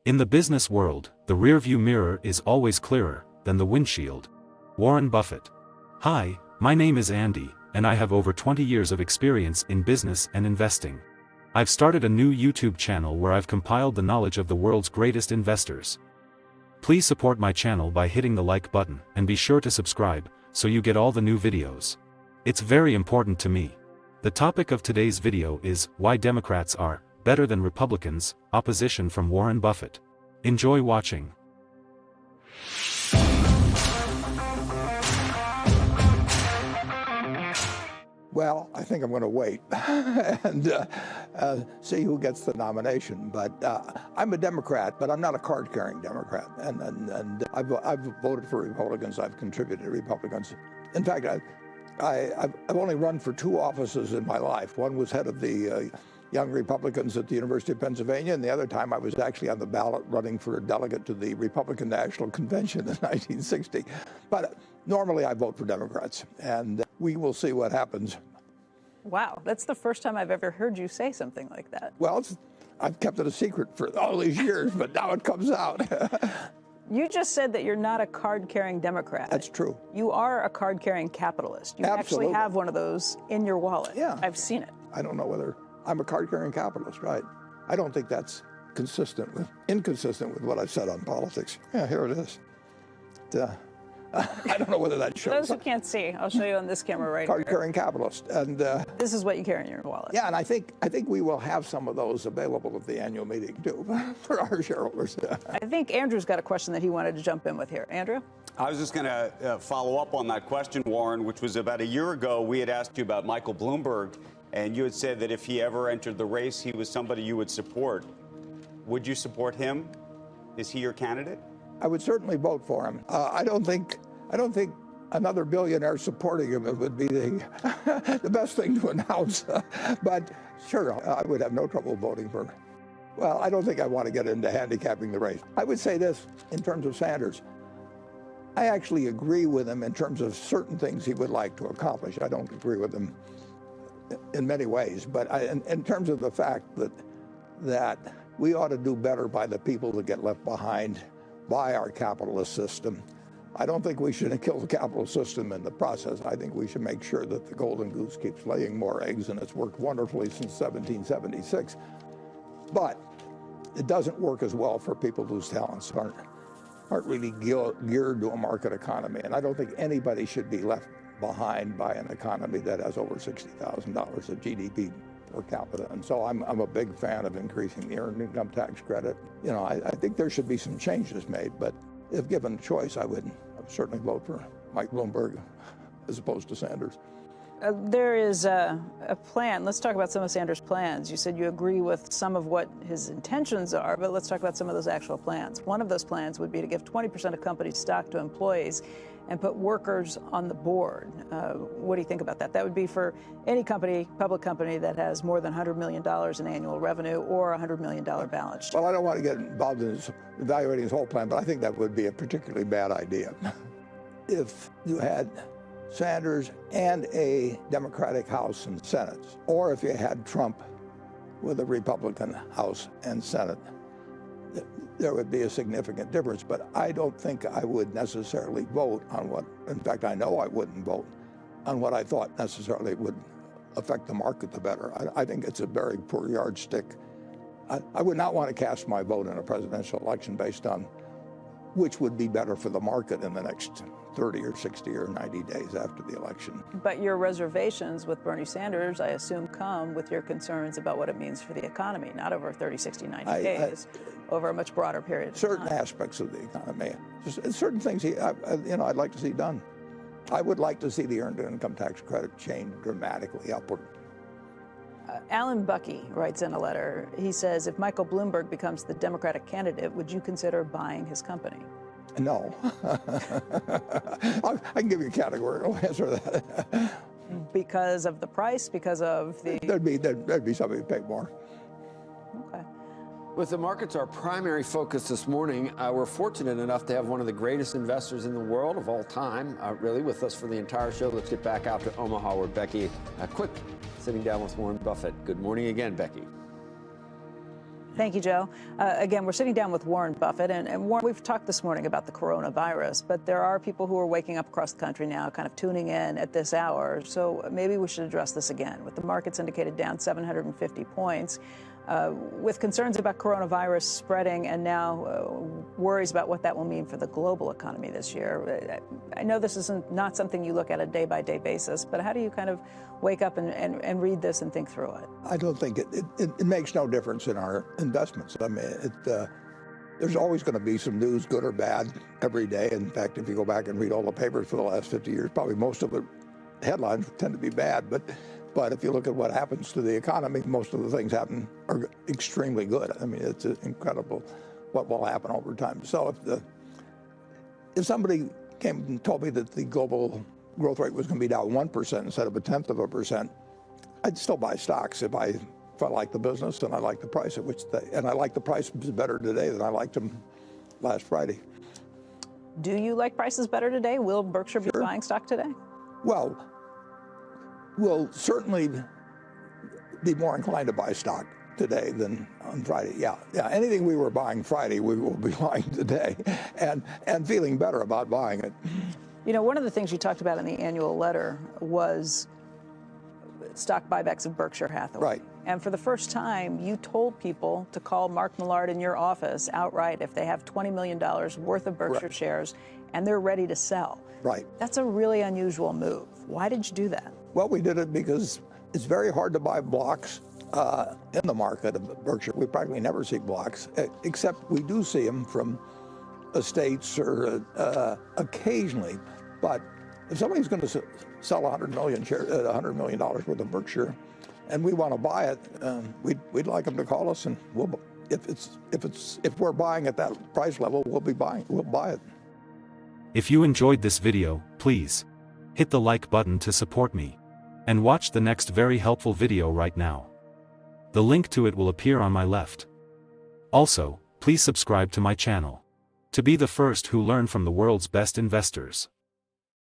In the business world, the rearview mirror is always clearer than the windshield. Warren Buffett. Hi, my name is Andy, and I have over 20 years of experience in business and investing. I've started a new YouTube channel where I've compiled the knowledge of the world's greatest investors. Please support my channel by hitting the like button and be sure to subscribe so you get all the new videos. It's very important to me. The topic of today's video is why Democrats are better than Republicans, opposition from Warren Buffett. Enjoy watching. Well, I think I'm going to wait and see who gets the nomination. But I'm a Democrat, but I'm not a card-carrying Democrat. And I've voted for Republicans. I've contributed to Republicans. In fact, I've only run for 2 offices in my life. One was head of the Young Republicans at the University of Pennsylvania, and the other time I was actually on the ballot running for a delegate to the Republican National Convention in 1960. But normally I vote for Democrats, and we will see what happens. Wow, that's the first time I've ever heard you say something like that. Well, I've kept it a secret for all these years, but now it comes out. You just said that you're not a card-carrying Democrat. That's true. You are a card-carrying capitalist. You Absolutely. actually have one of those in your wallet. Yeah. I've seen it. I don't know whether I'm a card-carrying capitalist, right? I don't think that's inconsistent with what I've said on politics. Yeah, here it is. I don't know whether that shows. For those who can't see, I'll show you on this camera right here. Card-carrying capitalist, and this is what you carry in your wallet. yeah, and I think we will have some of those available at the annual meeting too for our shareholders. I think Andrew's got a question that he wanted to jump in with here. Andrew? I was just going to follow up on that question, Warren, which was about a year ago. We had asked you about Michael Bloomberg, and you had said that if he ever entered the race, he was somebody you would support. Would you support him? Is he your candidate? I would certainly vote for him. I don't think another billionaire supporting him would be the best thing to announce. But sure, I would have no trouble voting for him. Well, I don't think I want to get into handicapping the race. I would say this in terms of Sanders. I actually agree with him in terms of certain things he would like to accomplish. I don't agree with him in many ways, but in terms of the fact that we ought to do better by the people that get left behind by our capitalist system. I don't think we should kill the capitalist system in the process. I think we should make sure that the golden goose keeps laying more eggs, and it's worked wonderfully since 1776. But it doesn't work as well for people whose talents aren't really geared to a market economy. And I don't think anybody should be left behind by an economy that has over $60,000 of GDP per capita. And so I'm a big fan of increasing the earned income tax credit. You know, I think there should be some changes made, but if given a choice, I would certainly vote for Mike Bloomberg as opposed to Sanders. There is a plan. Let's talk about some of Sanders' plans. You said you agree with some of what his intentions are, but let's talk about some of those actual plans. One of those plans would be to give 20% of companies stock to employees and put workers on the board. What do you think about that? That would be for any company, public company, that has more than $100 million in annual revenue or a $100 million balance sheet. Well, I don't want to get involved in evaluating his whole plan, but I think that would be a particularly bad idea. If you had Sanders and a Democratic House and Senate, or if you had Trump with a Republican House and Senate, there would be a significant difference. But I don't think I would necessarily vote on what, in fact, I know I wouldn't vote on what I thought necessarily would affect the market the better. I think it's a very poor yardstick. I would not want to cast my vote in a presidential election based on which would be better for the market in the next 30 or 60 or 90 days after the election. But your reservations with Bernie Sanders, I assume, come with your concerns about what it means for the economy, not over 30, 60, 90 days, over a much broader period of certain time. Aspects of the economy. Certain things I'd like to see done. I would like to see the earned income tax credit change dramatically upward. Alan Buckey writes in a letter, he says, if Michael Bloomberg becomes the Democratic candidate, would you consider buying his company? No. I can give you a categorical answer to that. Because of the price? Because of the... There'd be somebody who'd pay more. Okay. With the markets our primary focus this morning, we're fortunate enough to have one of the greatest investors in the world of all time, really with us for the entire show. Let's get back out to Omaha where Becky Quick sitting down with Warren Buffett. Good morning again, Becky. Thank you, Joe. Again, we're sitting down with Warren Buffett. And Warren, we've talked this morning about the coronavirus, but there are people who are waking up across the country now, kind of tuning in at this hour. So maybe we should address this again. With the markets indicated down 750 points, with concerns about coronavirus spreading and now worries about what that will mean for the global economy this year. I know this is not something you look at a day-by-day basis, but how do you kind of wake up and read this and think through it? I don't think it makes no difference in our investments. I mean, there's always going to be some news, good or bad, every day. In fact, if you go back and read all the papers for the last 50 years, probably most of the headlines tend to be bad. But if you look at what happens to the economy, most of the things are extremely good. I mean, it's incredible what will happen over time. So if somebody came and told me that the global growth rate was going to be down 1% instead of 0.1%, I'd still buy stocks if I like the business and I like the price at which and I like the prices better today than I liked them last Friday. Do you like prices better today? Will Berkshire be buying stock today? Well, we'll certainly be more inclined to buy stock today than on Friday. Yeah. Anything we were buying Friday, we will be buying today, and feeling better about buying it. You know, one of the things you talked about in the annual letter was stock buybacks of Berkshire Hathaway. Right. And for the first time, you told people to call Mark Millard in your office outright if they have $20 million worth of Berkshire shares and they're ready to sell. Right. That's a really unusual move. Why did you do that? Well, we did it because it's very hard to buy blocks in the market of Berkshire. We practically never see blocks, except we do see them from estates or occasionally. But if somebody's going to sell $100 million worth of Berkshire, and we want to buy it, we'd like them to call us, and if we're buying at that price level, we'll buy it. If you enjoyed this video, please hit the like button to support me, and watch the next very helpful video right now. The link to it will appear on my left. Also, please subscribe to my channel to be the first who learn from the world's best investors.